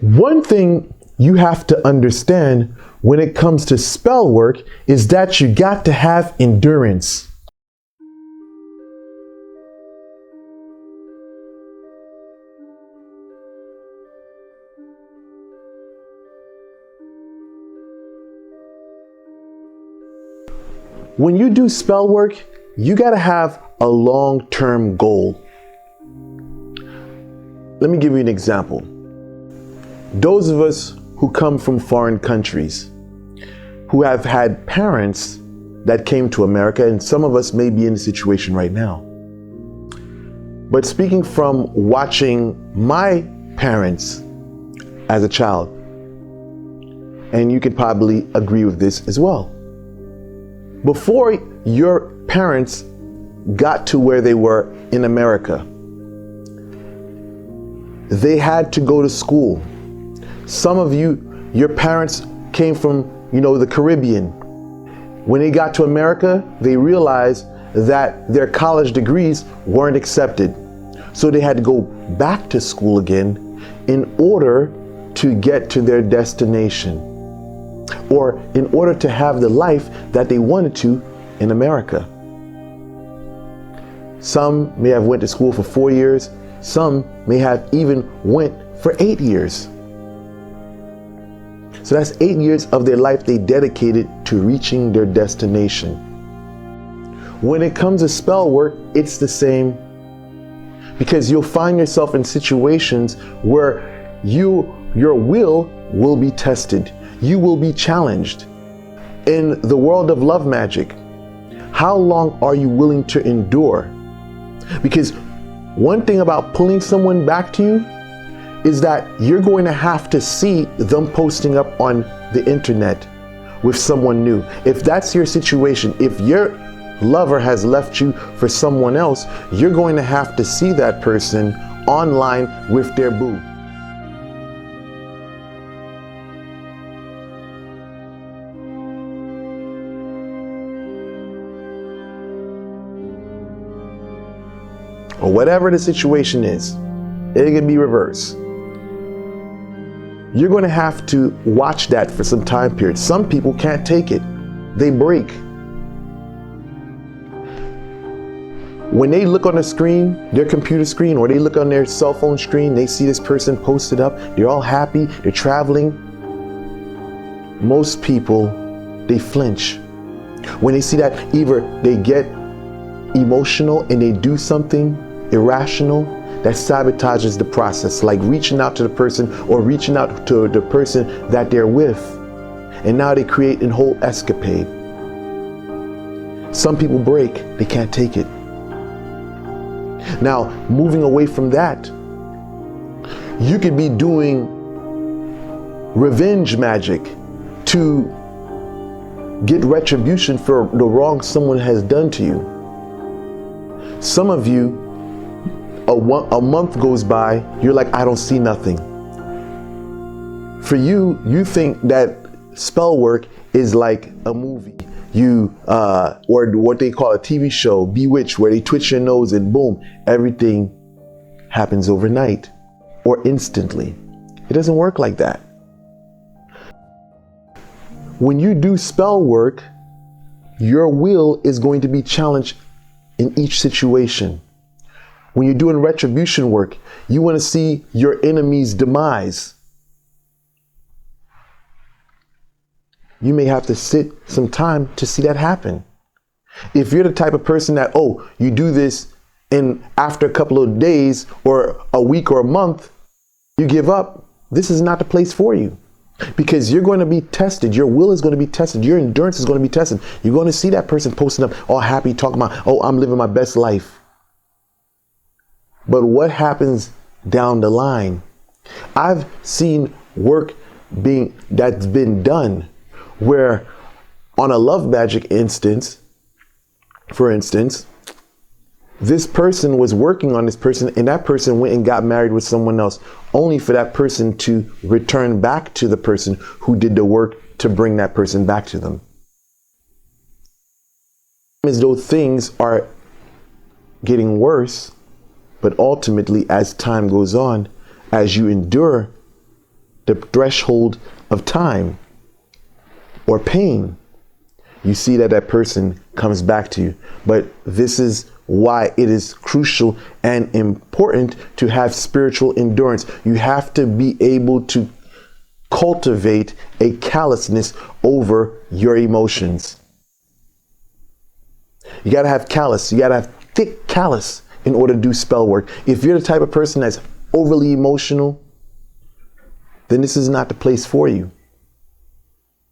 One thing you have to understand when it comes to spell work is that you got to have endurance. When you do spell work, you got to have a long-term goal. Let me give you an example. Those of us who come from foreign countries, who have had parents that came to America, and some of us may be in the situation right now. But speaking from watching my parents as a child, and you could probably agree with this as well. Before your parents got to where they were in America, they had to go to school. Some of you, your parents came from, the Caribbean. When they got to America, they realized that their college degrees weren't accepted. So they had to go back to school again in order to get to their destination, or in order to have the life that they wanted to in America. Some may have went to school for 4 years. Some may have even went for 8 years. So that's 8 years of their life they dedicated to reaching their destination. When it comes to spell work, it's the same, because you'll find yourself in situations where your will be tested. You will be challenged. In the world of love magic, how long are you willing to endure? Because one thing about pulling someone back to you is that you're going to have to see them posting up on the internet with someone new. If that's your situation, if your lover has left you for someone else, you're going to have to see that person online with their boo. Or whatever the situation is, it can be reversed. You're going to have to watch that for some time period. Some people can't take it. They break. When they look on the screen, their computer screen, or they look on their cell phone screen, they see this person posted up, they're all happy, they're traveling. Most people, they flinch. When they see that, either they get emotional and they do something irrational that sabotages the process, like reaching out to the person or reaching out to the person that they're with, and now they create a whole escapade. Some people break, they can't take it. Now, moving away from that, you could be doing revenge magic to get retribution for the wrong someone has done to you. Some of you, a month goes by, you're like, I don't see nothing. For you, you think that spell work is like a movie. Or what they call a TV show, Bewitched, where they twitch your nose and boom, everything happens overnight or instantly. It doesn't work like that. When you do spell work, your will is going to be challenged in each situation. When you're doing retribution work, you want to see your enemy's demise. You may have to sit some time to see that happen. If you're the type of person that, you do this and after a couple of days or a week or a month, you give up, this is not the place for you. Because you're going to be tested. Your will is going to be tested. Your endurance is going to be tested. You're going to see that person posting up all happy, talking about, I'm living my best life. But what happens down the line? I've seen work that's been done where on a love magic instance, for instance, this person was working on this person and that person went and got married with someone else, only for that person to return back to the person who did the work to bring that person back to them. As though things are getting worse, but ultimately as time goes on, as you endure the threshold of time or pain, you see that that person comes back to you. But this is why it is crucial and important to have spiritual endurance. You have to be able to cultivate a callousness over your emotions. You got to have callous. You got to have thick callous in order to do spell work. If you're the type of person that's overly emotional, then this is not the place for you.